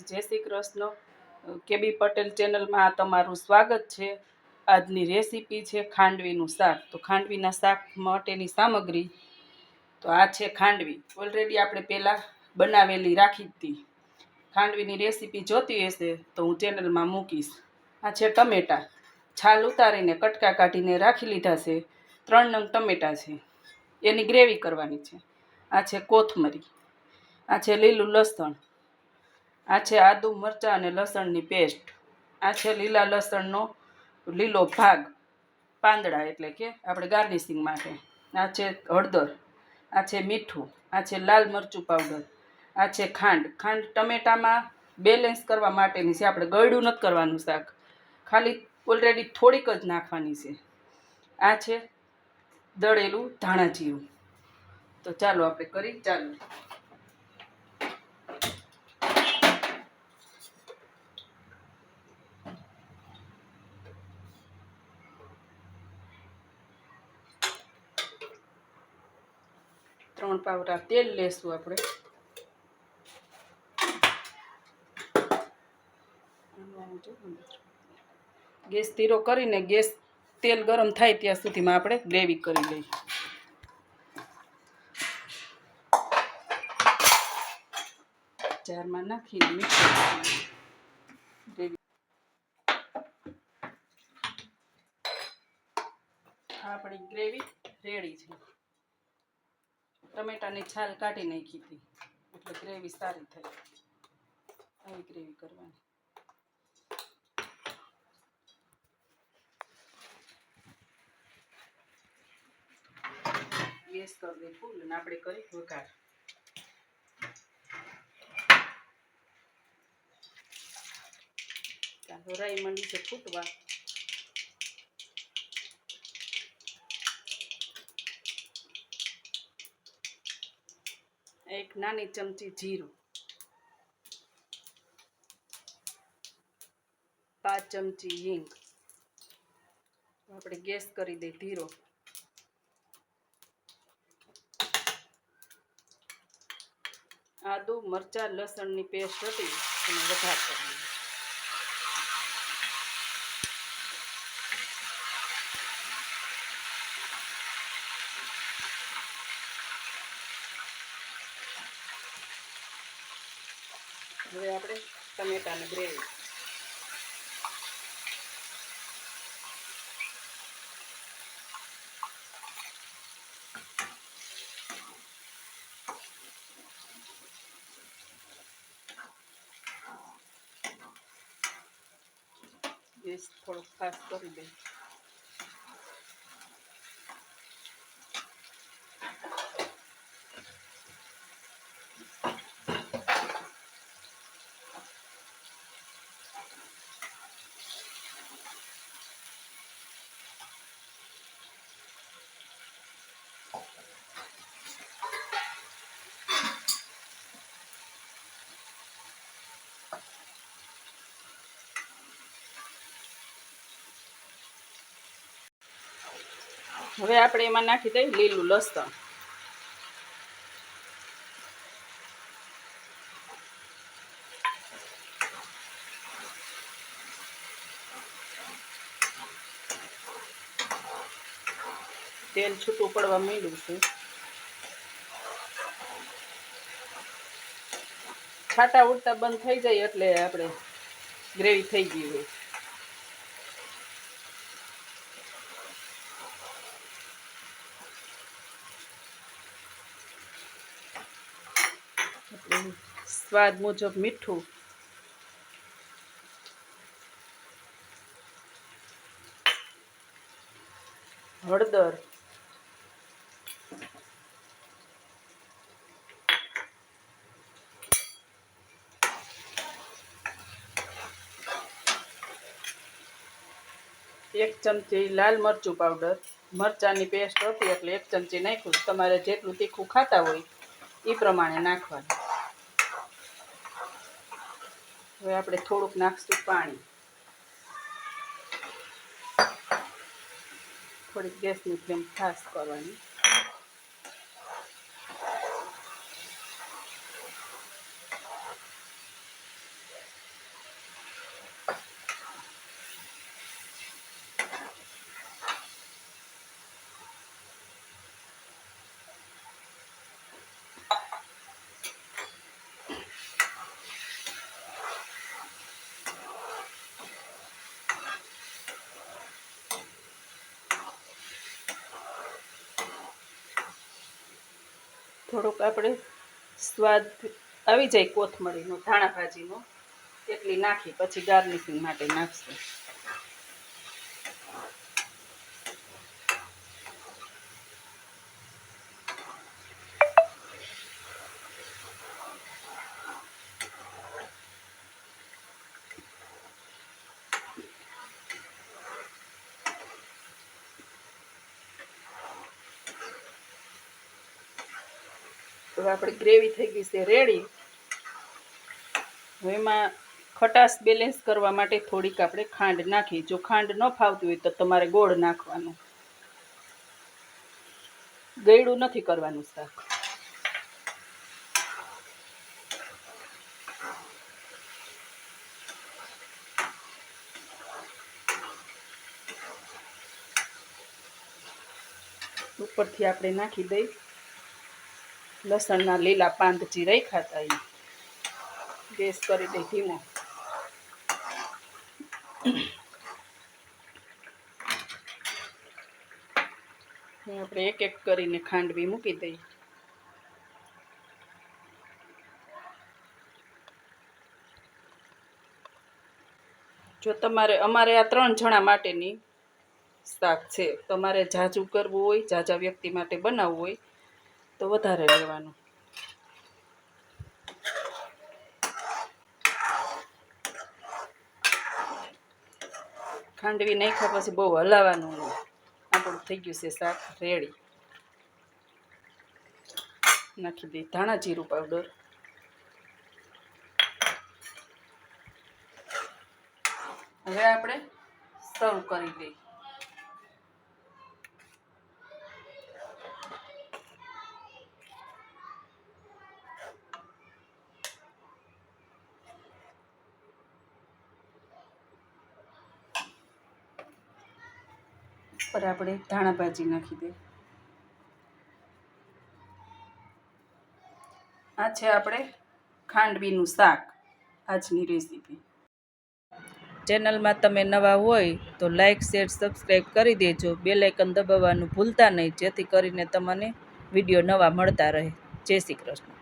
જય શ્રી કૃષ્ણ. કેબી પટેલ ચેનલમાં તમારું સ્વાગત છે. આજની રેસીપી છે ખાંડવીનું શાક. તો ખાંડવીના શાક માટેની સામગ્રી તો આ છે ખાંડવી. ઓલરેડી આપણે પહેલાં બનાવેલી રાખી હતી. ખાંડવીની રેસીપી જોતી હશે તો હું ચેનલમાં મૂકીશ. આ છે ટમેટાં, છાલ ઉતારીને કટકા કાઢીને રાખી લીધા છે. 3 નંગ ટમેટાં છે, એની ગ્રેવી કરવાની છે. આ છે કોથમરી, આ છે લીલું લસણ, આ છે આદુ મરચાં અને લસણની પેસ્ટ, આ છે લીલા લસણનો લીલો ભાગ, પાંદડા એટલે કે આપણે ગાર્નિશિંગ માટે, આ છે હળદર, આ છે મીઠું, આ છે લાલ મરચું પાવડર, આ છે ખાંડ. ખાંડ ટમેટામાં બેલેન્સ કરવા માટેની છે, આપણે ગળ્યું નથી કરવાનું શાક, ખાલી ઓલરેડી થોડીક જ નાખવાની છે. આ છે દળેલું ધાણા જીરું. તો ચાલો આપણે કરી ચાલુ. ત્રણ પાવડા તેલ લેશું આપણે. ગેસ ધીરો કરીને તેલ ગરમ થાય ત્યાં સુધીમાં આપણે ગ્રેવી કરી લઈએ. જારમાં નાખીને ગ્રેવી. આપણી ગ્રેવી રેડી છે. ટમેટાની છાલ કાઢી નાખી હતી એટલે ગ્રેવી સારી થઈ. આવી ગ્રેવી કરવાની. ગેસ કરી દે ફૂલ અને આપણે કરી વઘાર. રાઈ મંડી છે ફૂટવા. એક નાની ચમચી જીરું, 5 ચમચી હિંગ. આપણે ગેસ કરી દઈએ ધીરો. આદુ મરચાં લસણની પેસ્ટ હતી અને વઘાર કરી. હવે આપણે ટમેટાની ગ્રેવી. ગેસ થોડોક ફાસ્ટ કરી દે. હવે આપણે એમાં નાખી દઈએ લીલું લસણ. તેલ છૂટું પડવા માંડ્યું છે. છાટા ઉડતા બંધ થઈ જાય એટલે આપણે ગ્રેવી થઈ ગઈ હોય. સ્વાદ મુજબ મીઠું, હળદર, એક ચમચી લાલ મરચું પાવડર. મરચાંની પેસ્ટ હતી એટલે 1 ચમચી નાખ્યું. તમારે જેટલું તીખું ખાતા હોય એ પ્રમાણે નાખવાનું. હવે આપણે થોડુંક નાખશું પાણી. થોડીક ગેસની ફ્લેમ ફાસ્ટ કરવાની. થોડોક આપણે સ્વાદ આવી જાય કોથમરીનો, ધાણા ભાજીનો, એટલી નાખી પછી ગાર્નિશિંગ માટે નાખશું. તો આપણી ગ્રેવી થઈ ગઈ છે રેડી. હવે એમાં ખટાશ બેલેન્સ કરવા માટે થોડીક આપણે ખાંડ નાખી. જો ખાંડ ન ફાવતી હોય તો તમારે ગોળ નાખવાનું. ગળ્યું નથી કરવાનું શાક. ઉપરથી આપણે નાખી દઈ લસણના લીલા પાંદ જે રાખ્યા હતા એ. ગેસ કરી દઈ ધીમો. આપણે એક એક કરીને ખાંડવી મૂકી દઈએ. જો તમારે, અમારે આ 3 જણા માટેની શાક છે, તમારે ઝાઝું કરવું હોય, ઝાઝા વ્યક્તિ માટે બનાવવું હોય તો વધારે લેવાનું. ખાંડવી નાખ્યા પછી બહુ હલાવવાનું નહીં. આપણું થઈ ગયું છે શાક રેડી. નાખી દઈએ ધાણા જીરું પાવડર. હવે આપણે સર્વ કરી દઈએ. પર આપણે ધાણા ભાજી નાખી દઈએ. આ છે આપણે ખાંડવીનું શાક, આજની રેસીપી. ચેનલમાં તમે નવા હોય તો લાઈક, શેર, સબસ્ક્રાઈબ કરી દેજો. બેલ આઇકન દબાવવાનું ભૂલતા નહીં, જેથી કરીને તમને વિડીયો નવા મળતા રહે. જય શ્રી કૃષ્ણ.